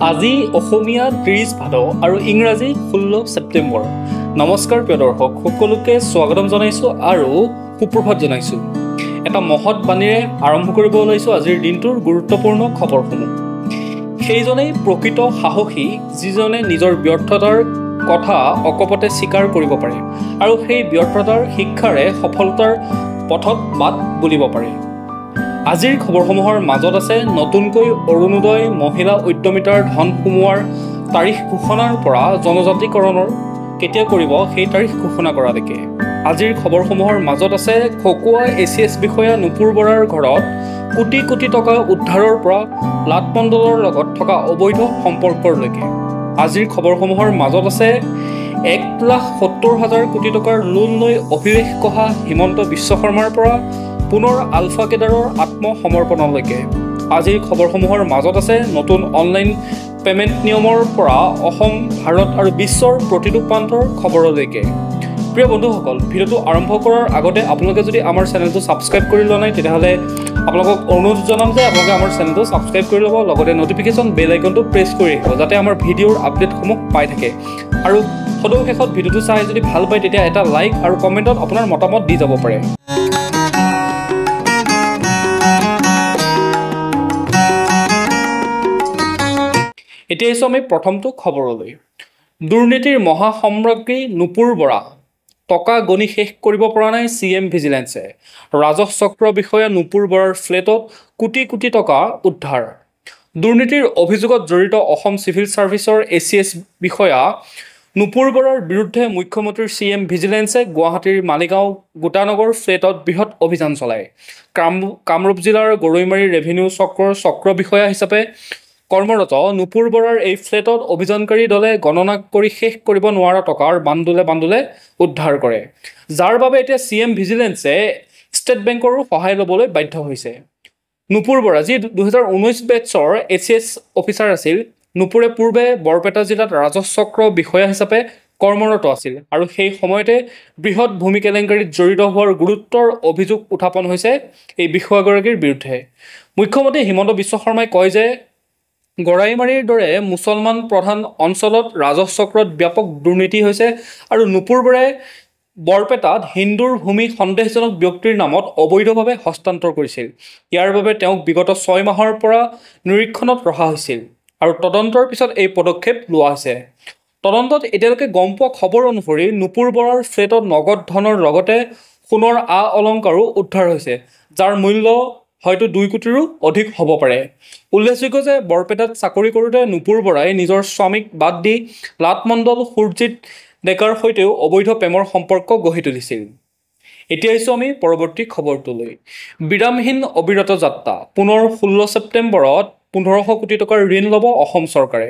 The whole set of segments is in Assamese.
আজি অসমীয়া 30 ভাদ আৰু ইংৰাজী 16 ছেপ্টেম্বৰ। নমস্কাৰ প্ৰিয় দৰ্শক, সকলোকে স্বাগতম জনাইছোঁ আৰু সুপ্ৰভাত জনাইছোঁ। এটা মহৎ বাণীৰে আৰম্ভ কৰিব ওলাইছোঁ আজিৰ দিনটোৰ গুৰুত্বপূৰ্ণ খবৰসমূহ। সেইজনেই প্ৰকৃত সাহসী যিজনে নিজৰ ব্যৰ্থতাৰ কথা অকপতে স্বীকাৰ কৰিব পাৰে আৰু সেই ব্যৰ্থতাৰ শিক্ষাৰে সফলতাৰ পথত বাট বুলিব পাৰে। আজিৰ খবৰসমূহৰ মাজত আছে নতুনকৈ অৰুণোদয় মহিলা উদ্যমিতাৰ ধন সোমোৱাৰ তাৰিখ ঘোষণাৰ পৰা জনজাতিকৰণৰ কেতিয়া কৰিব সেই তাৰিখ ঘোষণা কৰালৈকে। আজিৰ খবৰসমূহৰ মাজত আছে খকুৱা ACS বিষয়া নুপুৰ বৰাৰ ঘৰত কোটি কোটি টকা উদ্ধাৰৰ পৰা লাটমণ্ডলৰ লগত থকা অবৈধ সম্পৰ্কলৈকে। আজিৰ খবৰসমূহৰ মাজত আছে 1,70,000 কোটি টকাৰ লোন লৈ অভিৱেশ কহা হিমন্ত বিশ্ব শৰ্মাৰ পৰা পুনৰ আলফা কেডাৰৰ আত্মসমৰ্পণলৈকে। আজিৰ খবৰসমূহৰ মাজত আছে নতুন অনলাইন পে'মেণ্ট নিয়মৰ পৰা অসম, ভাৰত আৰু বিশ্বৰ প্ৰতিটো প্ৰান্তৰ খবৰলৈকে। প্ৰিয় বন্ধুসকল, ভিডিঅ'টো আৰম্ভ কৰাৰ আগতে আপোনালোকে যদি আমাৰ চেনেলটো ছাবস্ক্ৰাইব কৰি লোৱা নাই তেতিয়াহ'লে আপোনালোকক অনুৰোধ জনাম যে আপোনালোকে আমাৰ চেনেলটো ছাবস্ক্ৰাইব কৰি ল'ব, লগতে নটিফিকেশ্যন বেল আইকনটো প্ৰেছ কৰি ৰাখিব যাতে আমাৰ ভিডিঅ'ৰ আপডেটসমূহ পাই থাকে। আৰু সদৌ শেষত ভিডিঅ'টো চাই যদি ভাল পায় তেতিয়া এটা লাইক আৰু কমেণ্টত আপোনাৰ মতামত দি যাব পাৰে। এতিয়া আহিছোঁ আমি প্ৰথমটো খবৰলৈ। দুৰ্নীতিৰ মহাসম্ৰাজ্ঞী নুপুৰ বৰা, টকা গণি শেষ কৰিব পৰা নাই CM ভিজিলেন্সে। ৰাজহ চক্ৰ বিষয়া নুপুৰ বৰাৰ ফ্লেটত কোটি কোটি টকা উদ্ধাৰ। দুৰ্নীতিৰ অভিযোগত জড়িত অসম চিভিল ছাৰ্ভিচৰ ACS বিষয়া নুপুৰ বৰাৰ বিৰুদ্ধে মুখ্যমন্ত্ৰীৰ CM ভিজিলেন্সে গুৱাহাটীৰ মালিগাঁও গোটানগৰ ফ্লেটত বৃহৎ অভিযান চলায়। কামৰূপ জিলাৰ গৰৈমাৰী ৰেভিনিউ চক্ৰৰ চক্ৰ বিষয়া হিচাপে কৰ্মৰত নুপুৰ বৰাৰ এই ফ্লেটত অভিযানকাৰী দলে গণনা কৰি শেষ কৰিব নোৱাৰা টকাৰ বান্দোলে উদ্ধাৰ কৰে, যাৰ বাবে এতিয়া CM ভিজিলেন্সে ষ্টেট বেংকৰো সহায় ল'বলৈ বাধ্য হৈছে। নুপুৰ বৰা, যি 2019 বেটছৰ ACS অফিচাৰ আছিল, নুপুৰে পূৰ্বে বৰপেটা জিলাত ৰাজহ চক্ৰ বিষয়া হিচাপে কৰ্মৰত আছিল আৰু সেই সময়তে বৃহৎ ভূমি কেলেংকাৰীত জড়িত হোৱাৰ গুৰুত্বৰ অভিযোগ উত্থাপন হৈছে এই বিষয়াগৰাকীৰ বিৰুদ্ধে। মুখ্যমন্ত্ৰী হিমন্ত বিশ্ব শৰ্মাই কয় যে গৰাইমাৰীৰ দৰে মুছলমান প্ৰধান অঞ্চলত ৰাজহ চক্ৰত ব্যাপক দুৰ্নীতি হৈছে আৰু নুপুৰ বৰাই বৰপেটাত হিন্দুৰ ভূমি সন্দেহজনক ব্যক্তিৰ নামত অবৈধভাৱে হস্তান্তৰ কৰিছিল। ইয়াৰ বাবে তেওঁক বিগত 6 মাহৰ পৰা নিৰীক্ষণত ৰখা হৈছিল আৰু তদন্তৰ পিছত এই পদক্ষেপ লোৱা হৈছে। তদন্তত এতিয়ালৈকে গম পোৱা খবৰ অনুসৰি নুপুৰ বৰাৰ ফ্লেটত নগদ ধনৰ লগতে সোণৰ অলংকাৰো উদ্ধাৰ হৈছে, যাৰ মূল্য হয়তো 2 কোটিৰো অধিক হ'ব পাৰে। উল্লেখযোগ্য যে বৰপেটাত চাকৰি কৰোঁতে নুপুৰ বৰাই নিজৰ স্বামীক বাদ দি লাটমণ্ডল সুৰজিৎ ডেকাৰ সৈতেও অবৈধ প্ৰেমৰ সম্পৰ্ক গঢ়ি তুলিছিল। এতিয়া আহিছোঁ আমি পৰৱৰ্তী খবৰটোলৈ। বিৰামহীন অবিৰত যাত্ৰা, পুনৰ 16 ছেপ্টেম্বৰত 1,500 কোটি টকাৰ ঋণ ল'ব অসম চৰকাৰে।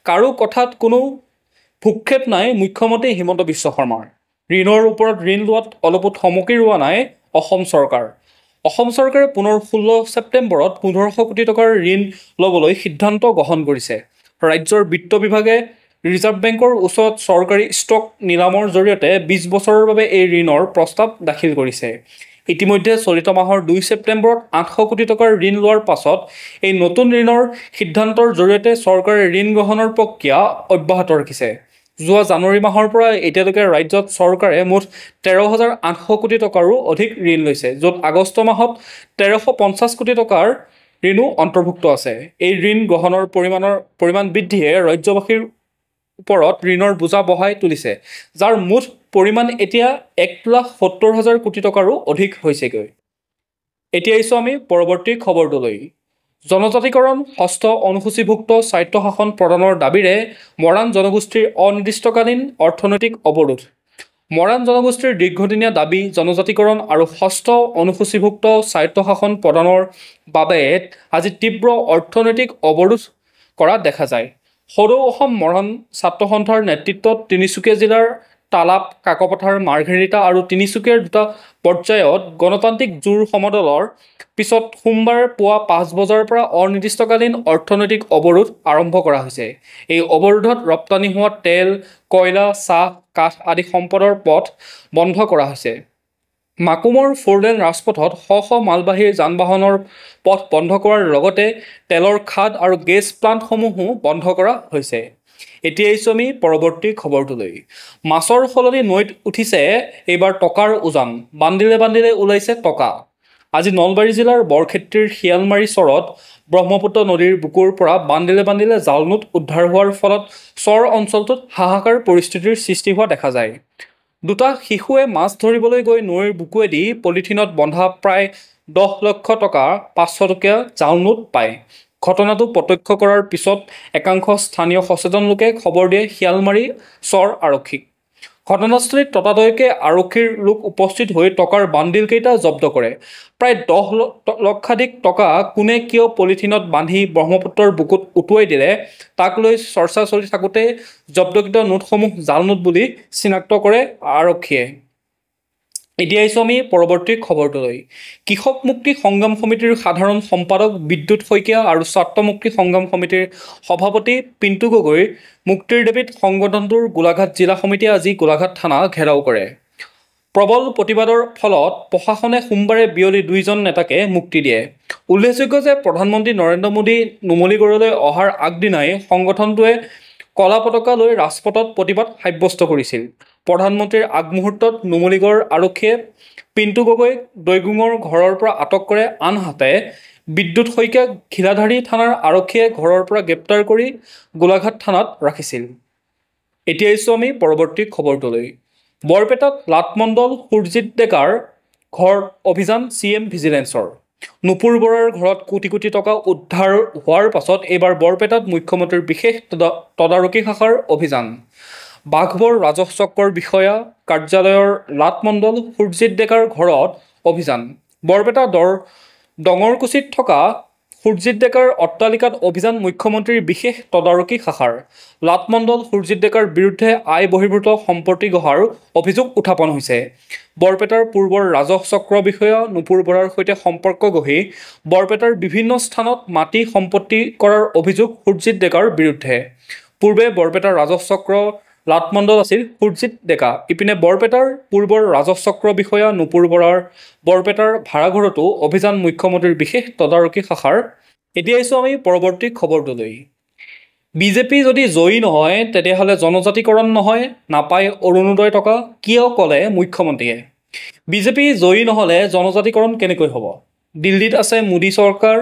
কাৰো কথাত কোনো ভূক্ষেপ নাই মুখ্যমন্ত্ৰী হিমন্ত বিশ্ব শৰ্মাৰ। ঋণৰ ওপৰত ঋণ লোৱাত অলপো থমকি ৰোৱা নাই অসম চৰকাৰ। অসম চৰকাৰে পুনৰ 16 ছেপ্টেম্বৰত 1,500 কোটি টকাৰ ঋণ ল'বলৈ সিদ্ধান্ত গ্ৰহণ কৰিছে। ৰাজ্যৰ বিত্ত বিভাগে ৰিজাৰ্ভ বেংকৰ ওচৰত চৰকাৰী ষ্টক নিলামৰ জৰিয়তে 20 বছৰৰ বাবে এই ঋণৰ প্ৰস্তাৱ দাখিল কৰিছে। ইতিমধ্যে চলিত মাহৰ 2 ছেপ্টেম্বৰত 800 কোটি টকাৰ ঋণ লোৱাৰ পাছত এই নতুন ঋণৰ সিদ্ধান্তৰ জৰিয়তে চৰকাৰে ঋণ গ্ৰহণৰ প্ৰক্ৰিয়া অব্যাহত ৰাখিছে। যোৱা জানুৱাৰী মাহৰ পৰা এতিয়ালৈকে ৰাজ্যত চৰকাৰে মুঠ 13,800 কোটি টকাৰো অধিক ঋণ লৈছে, য'ত আগষ্ট মাহত 1,350 কোটি টকাৰ ঋণো অন্তৰ্ভুক্ত আছে। এই ঋণ গ্ৰহণৰ পৰিমাণ বৃদ্ধিয়ে ৰাজ্যবাসীৰ ওপৰত ঋণৰ বোজা বঢ়াই তুলিছে, যাৰ মুঠ পৰিমাণ এতিয়া 1,70,000 কোটি টকাৰো অধিক হৈছেগৈ। এতিয়া আহিছোঁ আমি পৰৱৰ্তী খবৰটোলৈ। জনজাতিকৰণ, ষষ্ঠ অনুসূচীভুক্ত স্বায়ত্তশাসন প্ৰদানৰ দাবীৰে মৰাণ জনগোষ্ঠীৰ অনিৰ্দিষ্টকালীন অৰ্থনৈতিক অৱৰোধ। মৰাণ জনগোষ্ঠীৰ দীৰ্ঘদিনীয়া দাবী জনজাতিকৰণ আৰু ষষ্ঠ অনুসূচীভুক্ত স্বায়ত্তশাসন প্ৰদানৰ বাবে আজি তীব্ৰ অৰ্থনৈতিক অৱৰোধ কৰা দেখা যায়। সদৌ অসম মৰাণ ছাত্ৰ সন্থাৰ নেতৃত্বত তিনিচুকীয়া জিলাৰ তালাপ, কাকপথাৰ, মাৰ্ঘেৰিটা আৰু তিনিচুকীয়াৰ 2টা পৰ্যায়ত গণতান্ত্ৰিক জোৰ সমদলৰ পিছত সোমবাৰে পুৱা 5 বজাৰ পৰা অনিৰ্দিষ্টকালীন অৰ্থনৈতিক অৱৰোধ আৰম্ভ কৰা হৈছে। এই অৱৰোধত ৰপ্তানি হোৱা তেল, কয়লা, চাহ, কাঠ আদি সম্পদৰ পথ বন্ধ কৰা হৈছে। মাকুমৰ 4-লেন ৰাজপথত শ মালবাহী যান বাহনৰ পথ বন্ধ কৰাৰ লগতে তেলৰ খাদ আৰু গেছ প্লাণ্টসমূহো বন্ধ কৰা হৈছে। এতিয়া আহিছোঁ আমি পৰৱৰ্তী খবৰটোলৈ। মাছৰ সলনি নৈত উঠিছে এইবাৰ টকাৰ উজান, বান্দিলে বান্দিলে ওলাইছে টকা। আজি নলবাৰী জিলাৰ বৰক্ষেত্ৰীৰ শিয়ালমাৰী চৰত ব্ৰহ্মপুত্ৰ নদীৰ বুকুৰ পৰা বান্দিলে বান্দিলে জাল নোট উদ্ধাৰ হোৱাৰ ফলত চৰ অঞ্চলটোত হাহাকাৰ পৰিস্থিতিৰ সৃষ্টি হোৱা দেখা যায়। দুটা শিশুৱে মাছ ধৰিবলৈ গৈ নৈৰ বুকুৱেদি পলিথিনত বন্ধা প্ৰায় 10 লক্ষ টকা 500 টকীয়া জাল নোট পায়। ঘটনাটো প্ৰত্যক্ষ কৰাৰ পিছত একাংশ স্থানীয় সচেতন লোকে খবৰ দিয়ে শিয়ালমাৰী চৰ আৰক্ষীক। ঘটনাস্থলীত ততাতৈয়াকৈ আৰক্ষীৰ লোক উপস্থিত হৈ টকাৰ বান্দিলকেইটা জব্দ কৰে। প্ৰায় 10 লক্ষাধিক টকা কোনে কিয় পলিথিনত বান্ধি ব্ৰহ্মপুত্ৰৰ বুকুত উটুৱাই দিলে তাক লৈ চৰ্চা চলি থাকোঁতে জব্দকৃত নোটসমূহ জাল নোট বুলি চিনাক্ত কৰে আৰক্ষীয়ে। এতিয়া আহিছোঁ আমি পৰৱৰ্তী খবৰটোলৈ। কৃষক মুক্তি সংগ্ৰাম সমিতিৰ সাধাৰণ সম্পাদক বিদ্যুৎ শইকীয়া আৰু ছাত্ৰ মুক্তি সংগ্ৰাম সমিতিৰ সভাপতি পিণ্টু গগৈৰ মুক্তিৰ দাবীত সংগঠনটোৰ গোলাঘাট জিলা সমিতিয়ে আজি গোলাঘাট থানা ঘেৰাও কৰে। প্ৰবল প্ৰতিবাদৰ ফলত প্ৰশাসনে সোমবাৰে বিয়লি 2জন নেতাকে মুক্তি দিয়ে। উল্লেখযোগ্য যে প্ৰধানমন্ত্ৰী নৰেন্দ্ৰ মোদী নুমলীগড়লৈ অহাৰ আগদিনাই সংগঠনটোৱে কলা পতাকা লৈ ৰাজপথত প্ৰতিবাদ সাব্যস্ত কৰিছিল। প্ৰধানমন্ত্ৰীৰ আগমুহূৰ্তত নুমলীগড় আৰক্ষীয়ে পিণ্টু গগৈক দৈগুঙৰ ঘৰৰ পৰা আটক কৰে, আনহাতে বিদ্যুৎ শইকীয়াক ঘিলাধাৰী থানাৰ আৰক্ষীয়ে ঘৰৰ পৰা গ্ৰেপ্তাৰ কৰি গোলাঘাট থানাত ৰাখিছিল। এতিয়া আহিছোঁ আমি পৰৱৰ্তী খবৰটোলৈ। বৰপেটাত লাটমণ্ডল সুৰজিৎ ডেকাৰ ঘৰ অভিযান CM ভিজিলেন্সৰ। নুপুৰ বৰাৰ ঘৰত কোটি কোটি টকা উদ্ধাৰ হোৱাৰ পাছত এইবাৰ বৰপেটাত মুখ্যমন্ত্ৰীৰ বিশেষ তদাৰকী শাখাৰ অভিযান। বাঘবৰ ৰাজহ চক্ৰৰ বিষয়া কাৰ্যালয়ৰ লাটমণ্ডল সুৰজিৎ ডেকাৰ ঘৰত অভিযান। বৰপেটা ডঙৰকুছিত থকা সুৰজিৎ ডেকাৰ অট্টালিকাত অভিযান মুখ্যমন্ত্ৰীৰ বিশেষ তদাৰকী শাখাৰ। লাটমণ্ডল সুৰজিৎ ডেকাৰ বিৰুদ্ধে আয় বহিৰ্ভূত সম্পত্তি গঢ়াৰ অভিযোগ উত্থাপন হৈছে। বৰপেটাৰ পূৰ্বৰ ৰাজহ চক্ৰ বিষয়া নুপুৰ বৰাৰ সৈতে সম্পৰ্ক গঢ়ি বৰপেটাৰ বিভিন্ন স্থানত মাটি সম্পত্তি কৰাৰ অভিযোগ সুৰজিৎ ডেকাৰ বিৰুদ্ধে। পূৰ্বে বৰপেটাৰ ৰাজহ চক্ৰ লাটমণ্ডল আছিল সুৰজিৎ ডেকা। ইপিনে বৰপেটাৰ পূৰ্বৰ ৰাজহ চক্ৰ বিষয়া নুপুৰ বৰাৰ বৰপেটাৰ ভাড়াঘৰতো অভিযান মুখ্যমন্ত্ৰীৰ বিশেষ তদাৰকী শাখাৰ। এতিয়া আহিছোঁ আমি পৰৱৰ্তী খবৰটোলৈ। বিজেপি যদি জয়ী নহয় তেতিয়াহ'লে জনজাতিকৰণ নহয়, নাপায় অৰুণোদয় টকা, কিয় ক'লে মুখ্যমন্ত্ৰীয়ে। বিজেপি জয়ী নহ'লে জনজাতিকৰণ কেনেকৈ হ'ব? দিল্লীত আছে মোদী চৰকাৰ,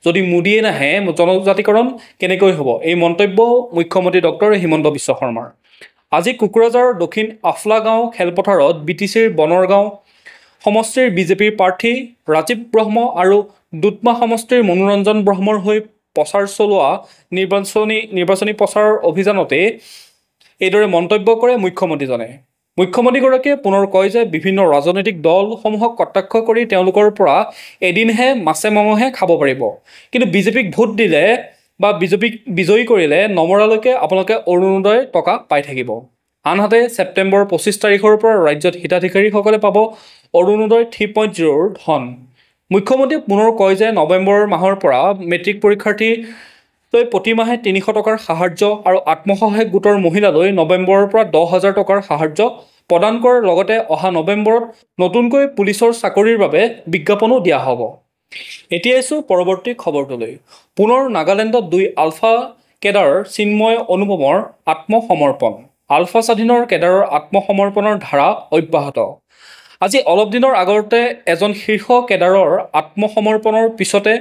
যদি মোদীয়ে নাহে জনজাতিকৰণ কেনেকৈ হ'ব? এই মন্তব্য মুখ্যমন্ত্ৰী ডক্টৰ হিমন্ত বিশ্ব শৰ্মাৰ। আজি কোকৰাঝাৰৰ দক্ষিণ আফলা গাঁও খেলপথাৰত BTCৰ বনৰগাঁও সমষ্টিৰ বিজেপিৰ প্ৰাৰ্থী ৰাজীৱ ব্ৰহ্ম আৰু দুধমা সমষ্টিৰ মনোৰঞ্জন ব্ৰহ্মৰ হৈ প্ৰচাৰ চলোৱা নিৰ্বাচনী প্ৰচাৰৰ অভিযানতে এইদৰে মন্তব্য কৰে মুখ্যমন্ত্ৰীজনে। মুখ্যমন্ত্ৰীগৰাকীয়ে পুনৰ কয় যে বিভিন্ন ৰাজনৈতিক দলসমূহক কটাক্ষ কৰি তেওঁলোকৰ পৰা এদিনহে মাছে মঙহে খাব পাৰিব, কিন্তু বিজেপিক ভোট দিলে বা বিজেপিক বিজয়ী কৰিলে নমৰালৈকে আপোনালোকে অৰুণোদয় টকা পাই থাকিব। আনহাতে ছেপ্টেম্বৰ 25 তাৰিখৰ পৰা ৰাজ্যত হিতাধিকাৰীসকলে পাব অৰুণোদয় 3.0ৰ ধন। মুখ্যমন্ত্ৰীয়ে পুনৰ কয় যে নৱেম্বৰ মাহৰ পৰা মেট্ৰিক পৰীক্ষাৰ্থীলৈ প্ৰতিমাহে 300 টকাৰ সাহায্য আৰু আত্মসহায়ক গোটৰ মহিলালৈ নৱেম্বৰৰ পৰা 10,000 টকাৰ সাহায্য প্ৰদান কৰাৰ লগতে অহা নৱেম্বৰত নতুনকৈ পুলিচৰ চাকৰিৰ বাবে বিজ্ঞাপনো দিয়া হ'ব। এতিয়া আহিছোঁ পৰৱৰ্তী খবৰটোলৈ। পুনৰ নাগালেণ্ডত 2 আলফা কেডাৰ চিন্ময় অনুপমৰ আত্মসমৰ্পণ। আলফা স্বাধীনৰ কেডাৰৰ আত্মসমৰ্পণৰ ধাৰা অব্যাহত। আজি অলপ দিনৰ আগতে এজন শীৰ্ষ কেডাৰৰ আত্মসমৰ্পণৰ পিছতে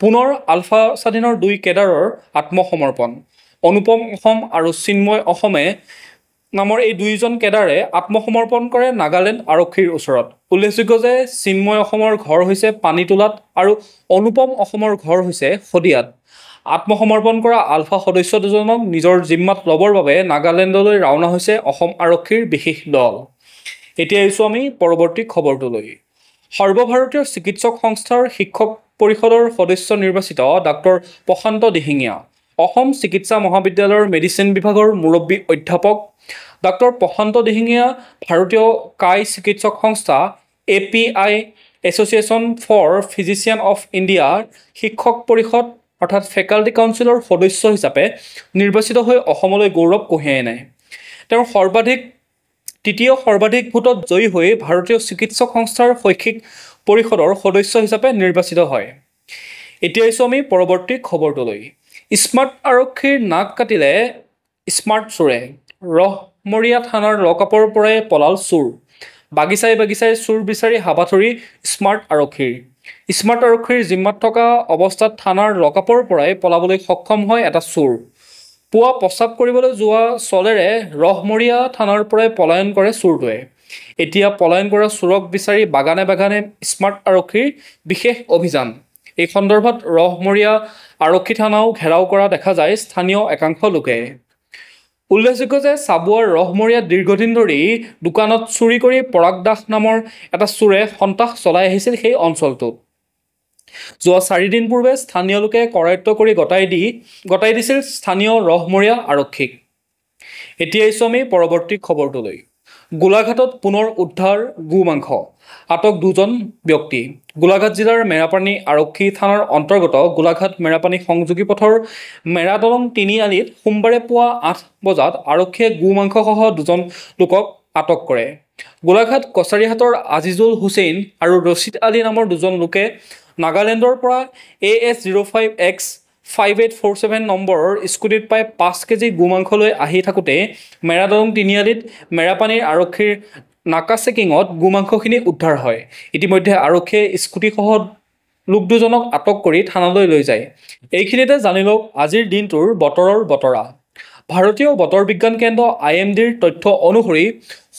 পুনৰ আলফা স্বাধীনৰ 2 কেডাৰৰ আত্মসমৰ্পণ। অনুপম অসম আৰু চিন্ময় অসমে নামৰ এই 2জন কেডাৰে আত্মসমৰ্পণ কৰে নাগালেণ্ড আৰক্ষীৰ ওচৰত। উল্লেখযোগ্য যে চিন্ময় অসমৰ ঘৰ হৈছে পানীতোলাত আৰু অনুপম অসমৰ ঘৰ হৈছে শদিয়াত। আত্মসমৰ্পণ কৰা আলফা সদস্য দুজনক নিজৰ জিম্মাত ল'বৰ বাবে নাগালেণ্ডলৈ ৰাওনা হৈছে অসম আৰক্ষীৰ বিশেষ দল। এতিয়া আহিছোঁ আমি পৰৱৰ্তী খবৰটোলৈ। সৰ্বভাৰতীয় চিকিৎসক সংস্থাৰ শিক্ষক পৰিষদৰ সদস্য নিৰ্বাচিত ডাক্তৰ প্ৰশান্ত দিহিঙীয়া। অসম চিকিৎসা মহাবিদ্যালয়ৰ মেডিচিন বিভাগৰ মুৰব্বী অধ্যাপক ডাক্তৰ প্ৰশান্ত দিহিঙীয়া ভাৰতীয় কাই চিকিৎসক সংস্থা API association for physician of ইণ্ডিয়াৰ শিক্ষক পৰিষদ অৰ্থাৎ ফেকাল্টি কাউন্সিলৰ সদস্য হিচাপে নিৰ্বাচিত হৈ অসমলৈ গৌৰৱ কঢ়িয়াই আনে। তেওঁৰ সৰ্বাধিক তৃতীয় সৰ্বাধিক ভোটত জয়ী হৈ ভাৰতীয় চিকিৎসক সংস্থাৰ শৈক্ষিক পৰিষদৰ সদস্য হিচাপে নিৰ্বাচিত হয়। এতিয়া আহিছোঁ আমি পৰৱৰ্তী খবৰটোলৈ। স্মাৰ্ট আৰক্ষীৰ নাক কাটিলে স্মাৰ্ট চোৰে। ৰহমৰীয়া থানাৰ লকআপৰ পৰাই পলাল চোৰ। বাগিচাই বাগিচাই চোৰ বিচাৰি হাবাথুৰি স্মাৰ্ট আৰক্ষীৰ। স্মাৰ্ট আৰক্ষীৰ জিম্মাত থকা অৱস্থাত থানাৰ লকআপৰ পৰাই পলাবলৈ সক্ষম হয় এটা চোৰ। পুৱা প্ৰস্ৰাৱ কৰিবলৈ যোৱা চলেৰে ৰহমৰীয়া থানাৰ পৰাই পলায়ন কৰে চোৰটোৱে। এতিয়া পলায়ন কৰা চোৰক বিচাৰি বাগানে বাগানে স্মাৰ্ট আৰক্ষীৰ বিশেষ অভিযান। এই সন্দৰ্ভত ৰহমৰীয়া আৰক্ষী থানাও ঘেৰাও কৰা দেখা যায় স্থানীয় একাংশ লোকে। উল্লেখযোগ্য যে চাবুৱাৰ ৰহমৰীয়াত দীৰ্ঘদিন ধৰি দোকানত চুৰি কৰি পৰাগ দাস নামৰ এটা চোৰে সন্ত্ৰাস চলাই আহিছিল সেই অঞ্চলটোত। যোৱা 4 দিন পূৰ্বে স্থানীয় লোকে কৰায়ত্ব কৰি গতাই দিছিল স্থানীয় ৰহমৰীয়া আৰক্ষীক। এতিয়া আহিছোঁ আমি পৰৱৰ্তী খবৰটোলৈ। গোলাঘাটত পুনৰ উদ্ধাৰ গোমাংস, আটক 2জন ব্যক্তি। গোলাঘাট জিলাৰ মেৰাপানী আৰক্ষী থানাৰ অন্তৰ্গত গোলাঘাট মেৰাপানী সংযোগী পথৰ মেৰাদলং তিনিআলিত সোমবাৰে পুৱা 8 বজাত আৰক্ষীয়ে গোমাংসসহ 2জন লোকক আটক কৰে। গোলাঘাট কছাৰীহাটৰ আজিজুল হুছেইন আৰু ৰছিদ আলী নামৰ 2জন লোকে নাগালেণ্ডৰ পৰা AS05X5847 নম্বৰৰ স্কুটিত প্ৰায় 5 কেজি গোমাংস লৈ আহি থাকোঁতে মেৰাদলং তিনিআলিত মেৰাপানীৰ আৰক্ষীৰ নাকা চেকিঙত গোমাংসখিনি উদ্ধাৰ হয়। ইতিমধ্যে আৰক্ষীয়ে স্কুটিসহ লোক 2জনক আটক কৰি থানালৈ লৈ যায়। এইখিনিতে জানি লওক আজিৰ দিনটোৰ বতৰৰ বতৰা। ভাৰতীয় বতৰ বিজ্ঞান কেন্দ্ৰ IMDৰ তথ্য অনুসৰি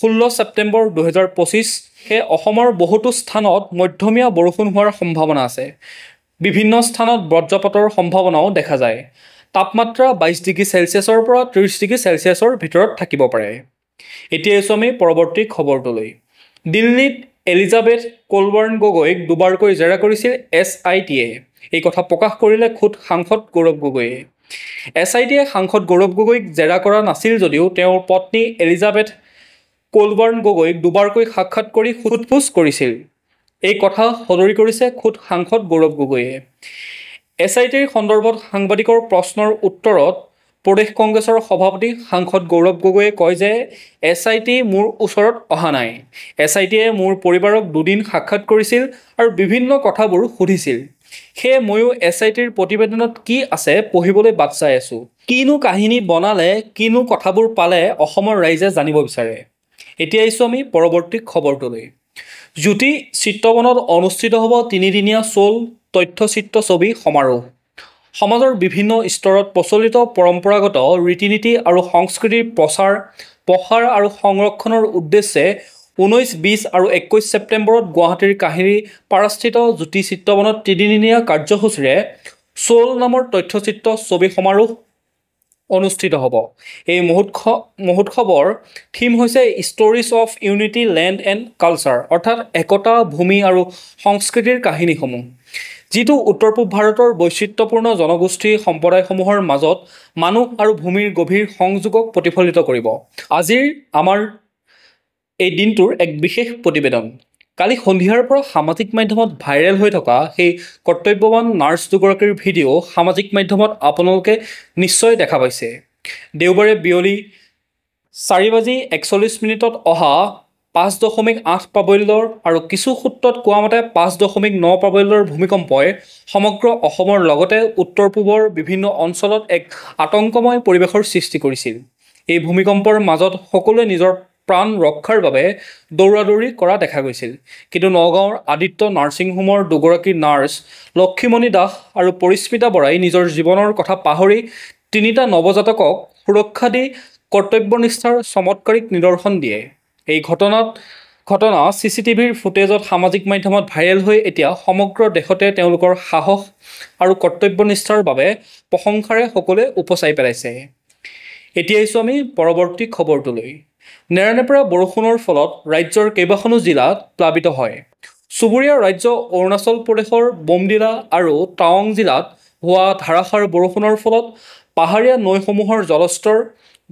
16 ছেপ্টেম্বৰ 2025 অসমৰ বহুতো স্থানত মধ্যমীয়া বৰষুণ হোৱাৰ সম্ভাৱনা আছে। বিভিন্ন স্থানত বজ্ৰপাতৰ সম্ভাৱনাও দেখা যায়। তাপমাত্ৰা 22 ডিগ্ৰী চেলছিয়াছৰ পৰা 30 ডিগ্ৰী চেলছিয়াছৰ ভিতৰত থাকিব পাৰে। এতিয়া আহিছোঁ আমি পৰৱৰ্তী খবৰটোলৈ। দিল্লীত এলিজাবেথ কলবাৰ্ণ গগৈক দুবাৰকৈ জেৰা কৰিছিল SITয়ে। এই কথা প্ৰকাশ কৰিলে খোদ সাংসদ গৌৰৱ গগৈয়ে। SITয়ে সাংসদ গৌৰৱ গগৈক জেৰা কৰা নাছিল যদিও তেওঁৰ পত্নী এলিজাবেথ কলবাৰ্ণ গগৈক দুবাৰকৈ সাক্ষাৎ কৰি সোধপোছ কৰিছিল। এই কথা সদৰি কৰিছে খোদ সাংসদ গৌৰৱ গগৈয়ে। SITৰ সন্দৰ্ভত সাংবাদিকৰ প্ৰশ্নৰ উত্তৰত প্ৰদেশ কংগ্ৰেছৰ সভাপতি সাংসদ গৌৰৱ গগৈয়ে কয় যে SIT মোৰ ওচৰত অহা নাই। SITয়ে মোৰ পৰিবাৰক 2 দিন সাক্ষাৎ কৰিছিল আৰু বিভিন্ন কথাবোৰ সুধিছিল। সেয়ে ময়ো SITৰ প্ৰতিবেদনত কি আছে পঢ়িবলৈ বাট চাই আছোঁ। কিনো কাহিনী বনালে, কিনো কথাবোৰ পালে অসমৰ ৰাইজে জানিব বিচাৰে। এতিয়া আহিছোঁ আমি পৰৱৰ্তী খবৰটোলৈ। জ্যোতি চিত্ৰবনত অনুষ্ঠিত হ'ব 3দিনীয়া চোল তথ্যচিত্ৰ ছবি সমাৰোহ। সমাজৰ বিভিন্ন স্তৰত প্ৰচলিত পৰম্পৰাগত ৰীতি-নীতি আৰু সংস্কৃতিৰ প্ৰসাৰ আৰু সংৰক্ষণৰ উদ্দেশ্যে 19, 20 আৰু 21 ছেপ্টেম্বৰত গুৱাহাটীৰ কাহিলী পাৰাস্থিত জ্যোতি চিত্ৰবনত 3দিনীয়া কাৰ্যসূচীৰে চোল নামৰ তথ্যচিত্ৰ ছবি সমাৰোহ অনুষ্ঠিত হ'ব। এই মহোৎসৱৰ থিম হৈছে stories of unity land and culture, অৰ্থাৎ একতা, ভূমি আৰু সংস্কৃতিৰ কাহিনীসমূহ, যিটো উত্তৰ-পূব ভাৰতৰ বৈচিত্ৰ্যপূৰ্ণ জনগোষ্ঠী সম্প্ৰদায়সমূহৰ মাজত মানুহ আৰু ভূমিৰ গভীৰ সংযোগক প্ৰতিফলিত কৰিব। আজিৰ আমাৰ এই দিনটোৰ এক বিশেষ প্ৰতিবেদন। কালি সন্ধিয়াৰ পৰা সামাজিক মাধ্যমত ভাইৰেল হৈ থকা সেই কৰ্তব্যৱান নাৰ্ছ দুগৰাকীৰ ভিডিঅ' সামাজিক মাধ্যমত আপোনালোকে নিশ্চয় দেখা পাইছে। দেওবাৰে বিয়লি 4:41 অহা 5.8 প্ৰাবল্যৰ আৰু কিছু সূত্ৰত কোৱা মতে 5.9 প্ৰাবল্যৰ ভূমিকম্পই সমগ্ৰ অসমৰ লগতে উত্তৰ-পূবৰ বিভিন্ন অঞ্চলত এক আতংকময় পৰিৱেশৰ সৃষ্টি কৰিছিল। এই ভূমিকম্পৰ মাজত সকলোৱে নিজৰ প্ৰাণ ৰক্ষাৰ বাবে দৌৰাদৌৰি কৰা দেখা গৈছিল। কিন্তু নগাঁৱৰ আদিত্য নাৰ্ছিং হোমৰ 2গৰাকী নাৰ্ছ লক্ষীমণি দাস আৰু পৰিস্মিতা বৰাই নিজৰ জীৱনৰ কথা পাহৰি 3টা নৱজাতকক সুৰক্ষা দি কৰ্তব্যনিষ্ঠাৰ চমৎকাৰিক নিদৰ্শন দিয়ে। এই ঘটনা CCTVৰ ফুটেজত সামাজিক মাধ্যমত ভাইৰেল হৈ এতিয়া সমগ্ৰ দেশতে তেওঁলোকৰ সাহস আৰু কৰ্তব্যনিষ্ঠাৰ বাবে প্ৰশংসাৰে সকলোৱে উপচাই পেলাইছে। এতিয়া আহিছোঁ আমি পৰৱৰ্তী খবৰটোলৈ। নেৰানেপেৰা বৰষুণৰ ফলত ৰাজ্যৰ কেইবাখনো জিলা প্লাবিত হয়। চুবুৰীয়া ৰাজ্য অৰুণাচল প্ৰদেশৰ বমডিলা আৰু টাৱাং জিলাত হোৱা ধাৰাসাৰ বৰষুণৰ ফলত পাহাৰীয়া নৈসমূহৰ জলস্তৰ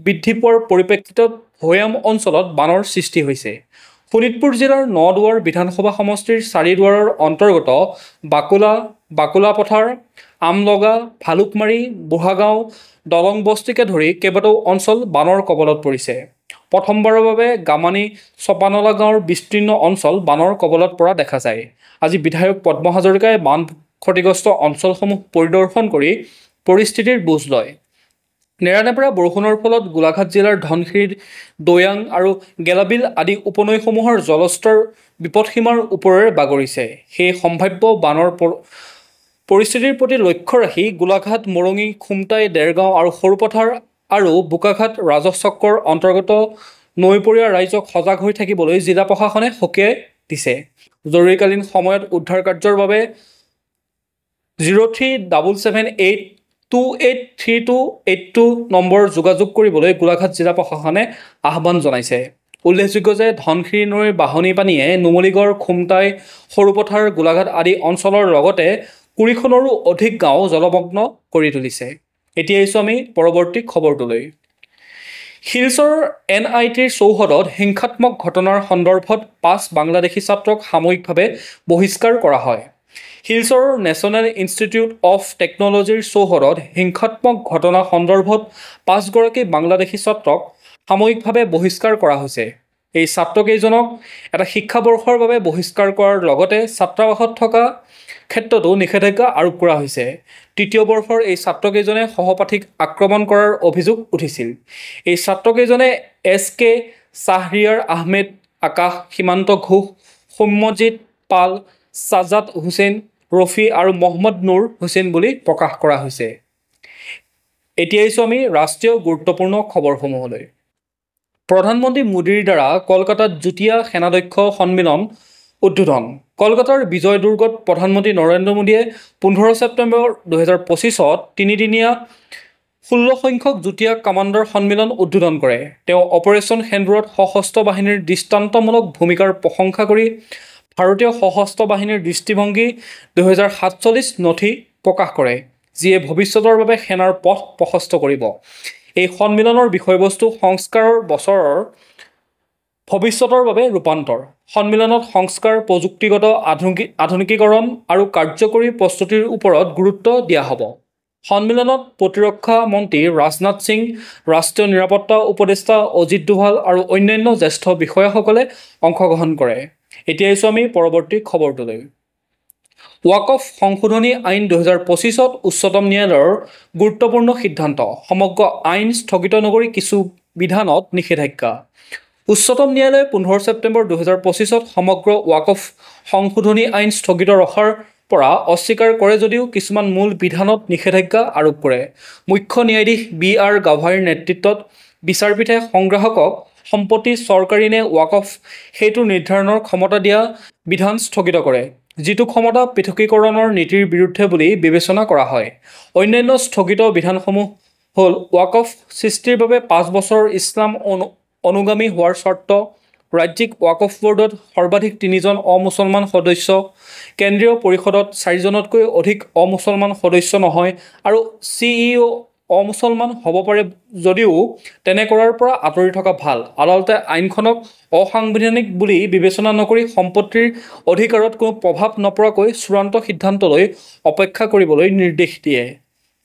বৃদ্ধি পোৱাৰ পৰিপ্ৰেক্ষিতত ভৈয়াম অঞ্চলত বানৰ সৃষ্টি হৈছে। শোণিতপুৰ জিলাৰ নদুৱাৰ বিধানসভা সমষ্টিৰ চাৰিদুৱাৰৰ অন্তৰ্গত বাকুলা পথাৰ, আমলগা, ভালুকমাৰী, বুঢ়াগাঁও, দলং বস্তিকে ধৰি কেইবাটাও অঞ্চল বানৰ কবলত পৰিছে। প্ৰথমবাৰৰ বাবে গামানি চপানলা গাঁৱৰ বিস্তীৰ্ণ অঞ্চল বানৰ কবলত পৰা দেখা যায়। আজি বিধায়ক পদ্ম হাজৰিকাই বান ক্ষতিগ্ৰস্ত অঞ্চলসমূহ পৰিদৰ্শন কৰি পৰিস্থিতিৰ বুজ লয়। নেৰানেপেৰা বৰষুণৰ ফলত গোলাঘাট জিলাৰ ধনশিৰি, দৈয়াং আৰু গেলাবিল আদি উপনৈসমূহৰ জলস্তৰ বিপদসীমাৰ ওপৰেৰে বাগৰিছে। সেই সম্ভাৱ্য বানৰ পৰিস্থিতিৰ প্ৰতি লক্ষ্য ৰাখি গোলাঘাট, মৰঙী, খুমটাই, দেৰগাঁও আৰু সৰুপথাৰ আৰু বোকাখাট ৰাজহ চক্ৰৰ অন্তৰ্গত নৈপৰীয়া ৰাইজক সজাগ হৈ থাকিবলৈ জিলা প্ৰশাসনে সকীয়াই দিছে। জৰুৰীকালীন সময়ত উদ্ধাৰ কাৰ্যৰ বাবে 037782838282 নম্বৰ যোগাযোগ কৰিবলৈ গোলাঘাট জিলা প্ৰশাসনে আহ্বান জনাইছে। উল্লেখযোগ্য যে ধনশিৰি নৈৰ বাঢ়নী পানীয়ে নুমলীগড়, খুমটাই, সৰুপথাৰ, গোলাঘাট আদি অঞ্চলৰ লগতে 20খনৰো অধিক গাঁও জলমগ্ন কৰি তুলিছে। এতিয়া আহিছোঁ আমি পৰৱৰ্তী খবৰটোলৈ। শিলচৰ NITৰ চৌহদত হিংসাত্মক ঘটনাৰ সন্দৰ্ভত 5 বাংলাদেশী ছাত্ৰক সাময়িকভাৱে বহিষ্কাৰ কৰা হয়। শিলচৰৰ নেশ্যনেল ইনষ্টিটিউট অৱ টেকন'লজিৰ চৌহদত হিংসাত্মক ঘটনা সন্দৰ্ভত 5গৰাকী বাংলাদেশী ছাত্ৰক সাময়িকভাৱে বহিষ্কাৰ কৰা হৈছে। এই ছাত্ৰকেইজনক এটা শিক্ষাবৰ্ষৰ বাবে বহিষ্কাৰ কৰাৰ লগতে ছাত্ৰাবাসত থকা ক্ষেত্ৰতো নিষেধাজ্ঞা আৰোপ কৰা হৈছে। তৃতীয় বৰ্ষৰ এই ছাত্ৰকেইজনে সহপাঠীক আক্ৰমণ কৰাৰ অভিযোগ উঠিছিল। এই ছাত্ৰকেইজনে SK, শ্বাহৰিয়াৰ আহমেদ, আকাশ, সীমান্ত ঘোষ, সৌম্যজিৎ পাল, ছাজাদ হুছেইন, ৰফি আৰু মহম্মদ নুৰ হুছেইন বুলি প্ৰকাশ কৰা হৈছে। এতিয়া আহিছোঁ আমি ৰাষ্ট্ৰীয় গুৰুত্বপূৰ্ণ খবৰসমূহলৈ। প্ৰধানমন্ত্ৰী মোদীৰ দ্বাৰা কলকাতাত যুটীয়া সেনাধ্যক্ষ সন্মিলন উদ্বোধন। কলকাতাৰ বিজয় দুৰ্গত প্ৰধানমন্ত্ৰী নৰেন্দ্ৰ মোদীয়ে 15 ছেপ্টেম্বৰ 2025ত তিনিদিনীয়া 16 সংখ্যক যুটীয়া কামাণ্ডাৰ সন্মিলন উদ্বোধন কৰে। তেওঁ অপাৰেশ্যন সেন্দুৰত সশস্ত্ৰ বাহিনীৰ দৃষ্টান্তমূলক ভূমিকাৰ প্ৰশংসা কৰি ভাৰতীয় সশস্ত্ৰ বাহিনীৰ দৃষ্টিভংগী 2047 নথি প্ৰকাশ কৰে, যিয়ে ভৱিষ্যতৰ বাবে সেনাৰ পথ প্ৰশস্ত কৰিব। এই সন্মিলনৰ বিষয়বস্তু সংস্কাৰৰ বছৰৰ ভৱিষ্যতৰ বাবে ৰূপান্তৰ। সন্মিলনত সংস্কাৰ, প্ৰযুক্তিগত আধুনিকীকৰণ আৰু কাৰ্যকৰী প্ৰস্তুতিৰ ওপৰত গুৰুত্ব দিয়া হ'ব। সন্মিলনত প্ৰতিৰক্ষা মন্ত্ৰী ৰাজনাথ সিং, ৰাষ্ট্ৰীয় নিৰাপত্তা উপদেষ্টা অজিত ডোভাল আৰু অন্যান্য জ্যেষ্ঠ বিষয়াসকলে অংশগ্ৰহণ কৰে। এতিয়া আহিছোঁ আমি পৰৱৰ্তী খবৰটোলৈ। ৱাকফ সংশোধনী আইন 2025ত উচ্চতম ন্যায়ালয়ৰ গুৰুত্বপূৰ্ণ সিদ্ধান্ত। সমগ্ৰ আইন স্থগিত নকৰি কিছু বিধানত নিষেধাজ্ঞা। উচ্চতম ন্যায়ালয়ে 15 ছেপ্টেম্বৰ 2025ত সমগ্ৰ ৱাকফ সংশোধনী আইন স্থগিত ৰখাৰ পৰা অস্বীকাৰ কৰে যদিও কিছুমান মূল বিধানত নিষেধাজ্ঞা আৰোপ কৰে। মুখ্য ন্যায়াধীশ BR গাভাইৰ নেতৃত্বত বিচাৰপীঠে সংগ্ৰাহকক সম্পত্তি চৰকাৰী নে ৱাকফ সেইটো নিৰ্ধাৰণৰ ক্ষমতা দিয়া বিধান স্থগিত কৰে, যিটো ক্ষমতা পৃথকীকৰণৰ নীতিৰ বিৰুদ্ধে বুলি বিবেচনা কৰা হয়। অন্যান্য স্থগিত বিধানসমূহ হ'ল ৱাকফ সৃষ্টিৰ বাবে 5 বছৰ ইছলাম অনুগামী হোৱাৰ চৰ্ত, ৰাজ্যিক ৱাকফ বৰ্ডত সৰ্বাধিক 3জন অমুছলমান সদস্য, কেন্দ্ৰীয় পৰিষদত 4জনতকৈ অধিক অমুছলমান সদস্য নহয় আৰু CEO অমুছলমান হ'ব পাৰে যদিও তেনে কৰাৰ পৰা আঁতৰি থকা ভাল। আদালতে আইনখনক অসাংবিধানিক বুলি বিবেচনা নকৰি সম্পত্তিৰ অধিকাৰত কোনো প্ৰভাৱ নপৰাকৈ চূড়ান্ত সিদ্ধান্তলৈ অপেক্ষা কৰিবলৈ নিৰ্দেশ দিয়ে।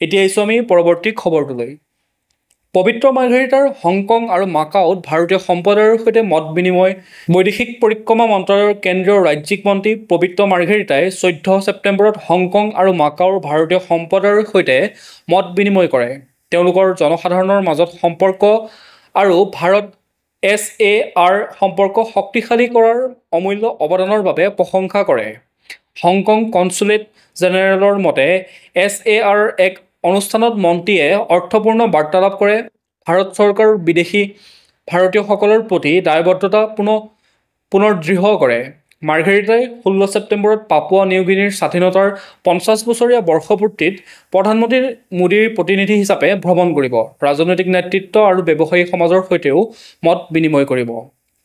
এতিয়া আহিছোঁ আমি পৰৱৰ্তী খবৰটোলৈ। পবিত্ৰ মাৰ্ঘেৰিটাৰ হংকং আৰু মাকাওত ভাৰতীয় সম্প্ৰদায়ৰ সৈতে মত বিনিময়। বৈদেশিক পৰিক্ৰমা মন্ত্ৰালয়ৰ কেন্দ্ৰীয় ৰাজ্যিক মন্ত্ৰী পবিত্ৰ মাৰ্ঘেৰিটাই 14 ছেপ্টেম্বৰত হংকং আৰু মাকাওৰ ভাৰতীয় সম্প্ৰদায়ৰ সৈতে মত বিনিময় কৰে। তেওঁলোকৰ জনসাধাৰণৰ মাজত সম্পৰ্ক আৰু ভাৰত SAR সম্পৰ্ক শক্তিশালী কৰাৰ অমূল্য অৱদানৰ বাবে প্ৰশংসা কৰে। হংকং কনচুলেট জেনেৰেলৰ মতে SAR এক অনুষ্ঠানত মন্ত্ৰীয়ে অৰ্থপূৰ্ণ বাৰ্তালাপ কৰে। ভাৰত চৰকাৰৰ বিদেশী ভাৰতীয়সকলৰ প্ৰতি দায়বদ্ধতা পুনৰ দৃঢ় কৰে। মাৰ্ঘেৰিটাই 16 ছেপ্টেম্বৰত পাপুৱা নিউগিনিৰ স্বাধীনতাৰ 50 বছৰীয়া বৰ্ষপূৰ্তিত প্ৰধানমন্ত্ৰী মোদীৰ প্ৰতিনিধি হিচাপে ভ্ৰমণ কৰিব। ৰাজনৈতিক নেতৃত্ব আৰু ব্যৱসায়ী সমাজৰ সৈতেও মত বিনিময় কৰিব।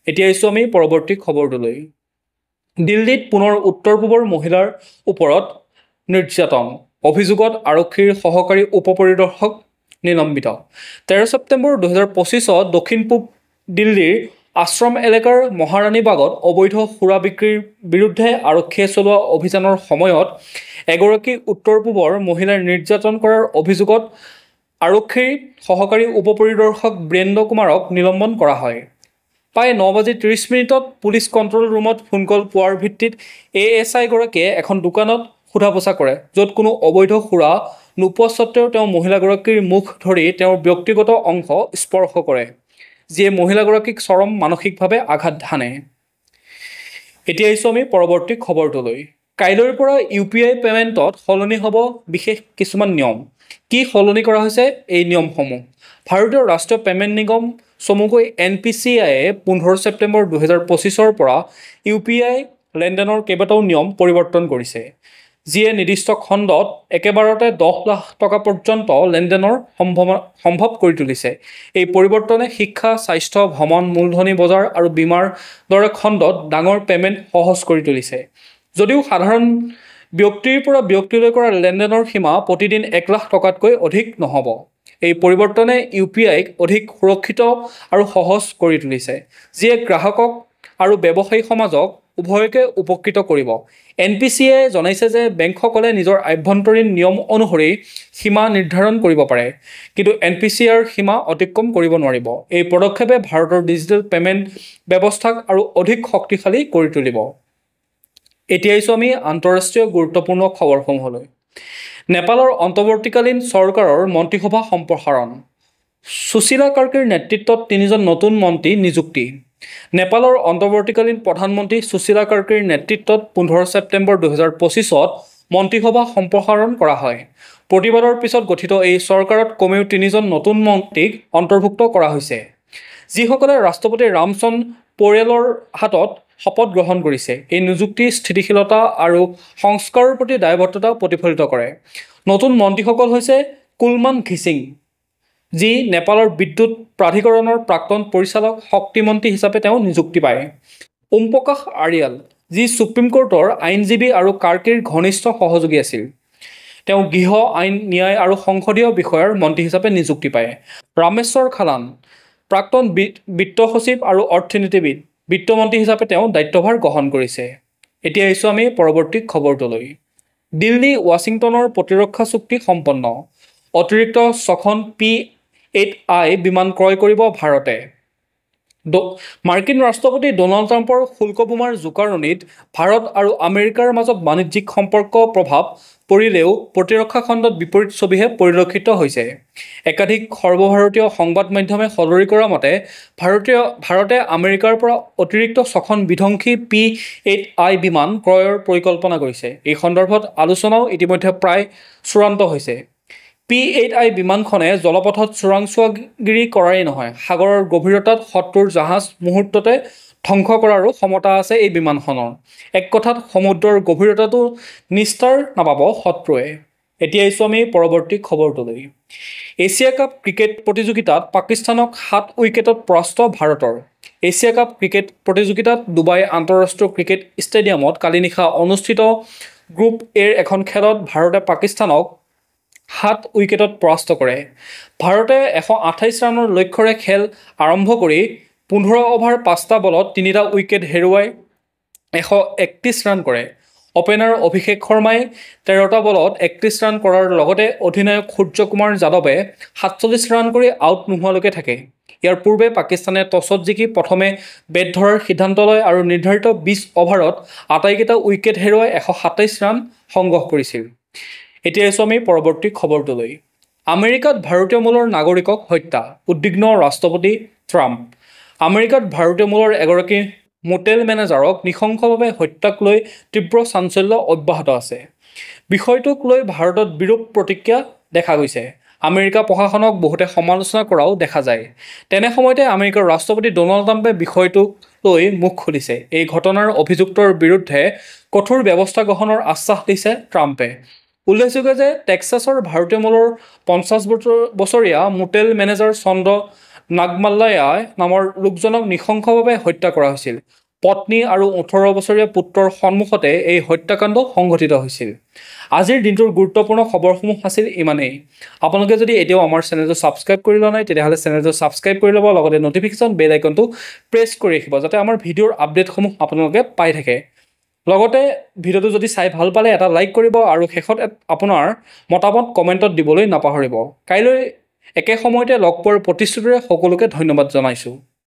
এতিয়া আহিছোঁ আমি পৰৱৰ্তী খবৰটোলৈ। দিল্লীত পুনৰ উত্তৰ-পূবৰ মহিলাৰ ওপৰত নিৰ্যাতন অভিযোগত আৰক্ষীৰ সহকাৰী উপ-পৰিদৰ্শক নিলম্বিত। 13 ছেপ্টেম্বৰ 2025ত দক্ষিণ-পূব দিল্লীৰ আশ্ৰম এলেকাৰ মহাৰাণীবাগত অবৈধ সুৰা বিক্ৰীৰ বিৰুদ্ধে আৰক্ষীয়ে চলোৱা অভিযানৰ সময়ত এগৰাকী উত্তৰ-পূবৰ মহিলাৰ নিৰ্যাতন কৰাৰ অভিযোগত আৰক্ষীৰ সহকাৰী উপপৰিদৰ্শক বীৰেন্দ্ৰ কুমাৰক নিলম্বন কৰা হয়। প্ৰায় 9:30 পুলিচ কণ্ট্ৰল ৰুমত ফোন কল পোৱাৰ ভিত্তিত ASI গৰাকীয়ে এখন দোকানত সোধা পোছা কৰে, য'ত কোনো অবৈধ সুৰা নোপোৱা স্বত্তেও তেওঁ মহিলাগৰাকীৰ মুখ ধৰি তেওঁৰ ব্যক্তিগত অংশ স্পৰ্শ কৰে, যিয়ে মহিলাগৰাকীক চৰম মানসিকভাৱে আঘাত হানে। এতিয়া আহিছোঁ আমি পৰৱৰ্তী খবৰটোলৈ। কাইলৈৰ পৰা UPI পে'মেণ্টত সলনি হ'ব বিশেষ কিছুমান নিয়ম। কি সলনি কৰা হৈছে এই নিয়মসমূহ? ভাৰতীয় ৰাষ্ট্ৰীয় পে'মেণ্ট নিগম চমুকৈ NPCI 15 ছেপ্টেম্বৰ 2025 পৰা UPI লেনদেনৰ কেইবাটাও নিয়ম পৰিৱৰ্তন কৰিছে, যিয়ে নিৰ্দিষ্ট খণ্ডত একেবাৰতে 10 লাখ টকা পৰ্যন্ত লেনদেনৰ সম্ভৱ কৰি তুলিছে। এই পৰিৱৰ্তনে শিক্ষা, স্বাস্থ্য, ভ্ৰমণ, মূলধনী বজাৰ আৰু বীমাৰ দৰে খণ্ডত ডাঙৰ পে'মেণ্ট সহজ কৰি তুলিছে। যদিও সাধাৰণ ব্যক্তিৰ পৰা ব্যক্তিলৈ কৰা লেনদেনৰ সীমা প্ৰতিদিন 1 লাখ টকাতকৈ অধিক নহ'ব। এই পৰিৱৰ্তনে UPIক অধিক সুৰক্ষিত আৰু সহজ কৰি তুলিছে, যিয়ে গ্ৰাহকক আৰু ব্যৱসায়ী সমাজক উভয়কে উপকৃত কৰিব। NPCI জনাইছে যে বেংকসকলে নিজৰ আভ্যন্তৰীণ নিয়ম অনুসৰি সীমা নিৰ্ধাৰণ কৰিব পাৰে, কিন্তু NPCIৰ সীমা অতিক্ৰম কৰিব নোৱাৰিব। এই পদক্ষেপে ভাৰতৰ ডিজিটেল পে'মেণ্ট ব্যৱস্থাক আৰু অধিক শক্তিশালী কৰি তুলিব। এতিয়া আহিছোঁ আমি আন্তঃৰাষ্ট্ৰীয় গুৰুত্বপূৰ্ণ খবৰসমূহলৈ। নেপালৰ অন্তৱৰ্তীকালীন চৰকাৰৰ মন্ত্ৰীসভা সম্প্ৰসাৰণ। সুশীলা কাৰ্কিৰ নেতৃত্বত 3জন নতুন মন্ত্ৰী নিযুক্তি। নেপালৰ অন্তৱৰ্তীকালীন প্ৰধানমন্ত্ৰী সুশীলা কাৰ্কিৰ নেতৃত্বত 15 ছেপ্টেম্বৰ 2025 মন্ত্ৰীসভা সম্প্ৰসাৰণ কৰা হয়। প্ৰতিবাদৰ পিছত গঠিত এই চৰকাৰত কমেও 3জন নতুন মন্ত্ৰীক অন্তৰ্ভুক্ত কৰা হৈছে, যিসকলে ৰাষ্ট্ৰপতি ৰামচন্দ্ৰ পৌড়েলৰ হাতত শপত গ্ৰহণ কৰিছে। এই নিযুক্তি স্থিতিশীলতা আৰু সংস্কাৰৰ প্ৰতি দায়বদ্ধতা প্ৰতিফলিত কৰে। নতুন মন্ত্ৰীসকল হৈছে কুলমান ঘিচিং, যি নেপালৰ বিদ্যুৎ প্ৰাধিকৰণৰ প্ৰাক্তন পৰিচালক শক্তিমন্ত্ৰী হিচাপে তেওঁ নিযুক্তি পায়। ওম প্ৰকাশ আৰিয়াল, যি ছুপ্ৰিম কোৰ্টৰ আইনজীৱী আৰু কাৰ্কিৰ ঘনিষ্ঠ সহযোগী আছিল, তেওঁ গৃহ, আইন, ন্যায় আৰু সংসদীয় বিষয়ৰ মন্ত্ৰী হিচাপে নিযুক্তি পায়। ৰামেশ্বৰ খালান, প্ৰাক্তন বিত্ত সচিব আৰু অৰ্থনীতিবিদ, বিত্তমন্ত্ৰী হিচাপে তেওঁ দায়িত্বভাৰ গ্ৰহণ কৰিছে। এতিয়া আহিছোঁ আমি পৰৱৰ্তী খবৰটোলৈ। দিল্লী ৱাশ্বিংটনৰ প্ৰতিৰক্ষা চুক্তি সম্পন্ন। অতিৰিক্ত 6খন P-8I বিমান ক্ৰয় কৰিব ভাৰতে। মাৰ্কিন ৰাষ্ট্ৰপতি ডনাল্ড ট্ৰাম্পৰ শুল্ক বোমাৰ জোকাৰণিত ভাৰত আৰু আমেৰিকাৰ মাজত বাণিজ্যিক সম্পৰ্ক প্ৰভাৱ পৰিলেও প্ৰতিৰক্ষা খণ্ডত বিপৰীত ছবিহে পৰিলক্ষিত হৈছে। একাধিক সৰ্বভাৰতীয় সংবাদ মাধ্যমে সদৰি কৰা মতে, ভাৰতে আমেৰিকাৰ পৰা অতিৰিক্ত 6খন বিধ্বংসী P-8I বিমান ক্ৰয়ৰ পৰিকল্পনা কৰিছে। এই সন্দৰ্ভত আলোচনাও ইতিমধ্যে প্ৰায় চূড়ান্ত হৈছে। P-8I বিমানখনে জলপথত চোৰাংচোৱাগিৰি কৰাই নহয়, সাগৰৰ গভীৰতাত শত্ৰুৰ জাহাজ মুহূৰ্ততে ধ্বংস কৰাৰো ক্ষমতা আছে এই বিমানখনৰ। এক কথাত সমুদ্ৰৰ গভীৰতাটো নিস্তাৰ নাপাব শত্ৰুৱে। এতিয়া আহিছোঁ আমি পৰৱৰ্তী খবৰটোলৈ। এছিয়া কাপ ক্ৰিকেট প্ৰতিযোগিতাত পাকিস্তানক 7 উইকেটত পৰাস্ত ভাৰতৰ। এছিয়া কাপ ক্ৰিকেট প্ৰতিযোগিতাত ডুবাই আন্তঃৰাষ্ট্ৰীয় ক্ৰিকেট ষ্টেডিয়ামত কালি নিশা অনুষ্ঠিত গ্ৰুপ এৰ এখন খেলত ভাৰতে পাকিস্তানক 7 উইকেটত পৰাস্ত কৰে। ভাৰতে 128 ৰানৰ লক্ষ্যৰে খেল আৰম্ভ কৰি 15 অভাৰ 5টা বলত 3টা উইকেট হেৰুৱাই 131 ৰান কৰে। অপেনাৰ অভিষেক শৰ্মাই 13টা বলত 31 ৰান কৰাৰ লগতে অধিনায়ক সূৰ্যকুমাৰ যাদৱে 47 ৰান কৰি আউট নোহোৱালৈকে থাকে। ইয়াৰ পূৰ্বে পাকিস্তানে টছত জিকি প্ৰথমে বেট ধৰাৰ সিদ্ধান্ত লয় আৰু নিৰ্ধাৰিত 20 অভাৰত আটাইকেইটা উইকেট হেৰুৱাই 127 ৰান সংগ্ৰহ কৰিছিল। এতিয়া আহিছোঁ আমি পৰৱৰ্তী খবৰটোলৈ। আমেৰিকাত ভাৰতীয় মূলৰ নাগৰিকক হত্যা, উদ্বিগ্ন ৰাষ্ট্ৰপতি ট্ৰাম্প। আমেৰিকাত ভাৰতীয় মূলৰ এগৰাকী মোটেল মেনেজাৰক নৃশংসভাৱে হত্যাক লৈ তীব্ৰ চাঞ্চল্য অব্যাহত আছে। বিষয়টোক লৈ ভাৰতত বিৰূপ প্ৰতিক্ৰিয়া দেখা গৈছে। আমেৰিকা প্ৰশাসনক বহুতে সমালোচনা কৰাও দেখা যায়। তেনে সময়তে আমেৰিকাৰ ৰাষ্ট্ৰপতি ডনাল্ড ট্ৰাম্পে বিষয়টোক লৈ মুখ খুলিছে। এই ঘটনাৰ অভিযুক্তৰ বিৰুদ্ধে কঠোৰ ব্যৱস্থা গ্ৰহণৰ আশ্বাস দিছে ট্ৰাম্পে। উল্লেখযোগ্য যে টেক্সাছৰ ভাৰতীয় মূলৰ 50 বছৰীয়া মোটেল মেনেজাৰ চন্দ্ৰ নাগমাল্লায়া নামৰ লোকজনক নৃশংসভাৱে হত্যা কৰা হৈছিল। পত্নী আৰু 18 বছৰীয়া পুত্ৰৰ সন্মুখতে এই হত্যাকাণ্ড সংঘটিত হৈছিল। আজিৰ দিনটোৰ গুৰুত্বপূৰ্ণ খবৰসমূহ আছিল ইমানেই। আপোনালোকে যদি এতিয়াও আমাৰ চেনেলটো ছাবস্ক্ৰাইব কৰি লোৱা নাই, তেতিয়াহ'লে চেনেলটো ছাবস্ক্ৰাইব কৰি ল'ব, লগতে নটিফিকেশ্যন বেল আইকনটো প্ৰেছ কৰি ৰাখিব, যাতে আমাৰ ভিডিঅ'ৰ আপডেটসমূহ আপোনালোকে পাই থাকে। লগতে ভিডিঅ'টো যদি চাই ভাল পালে এটা লাইক কৰিব আৰু শেষত আপোনাৰ মতামত কমেণ্টত দিবলৈ নাপাহৰিব। কাইলৈ একে সময়তে লগ পোৱাৰ প্ৰতিশ্ৰুতিৰে সকলোকে ধন্যবাদ জনাইছোঁ।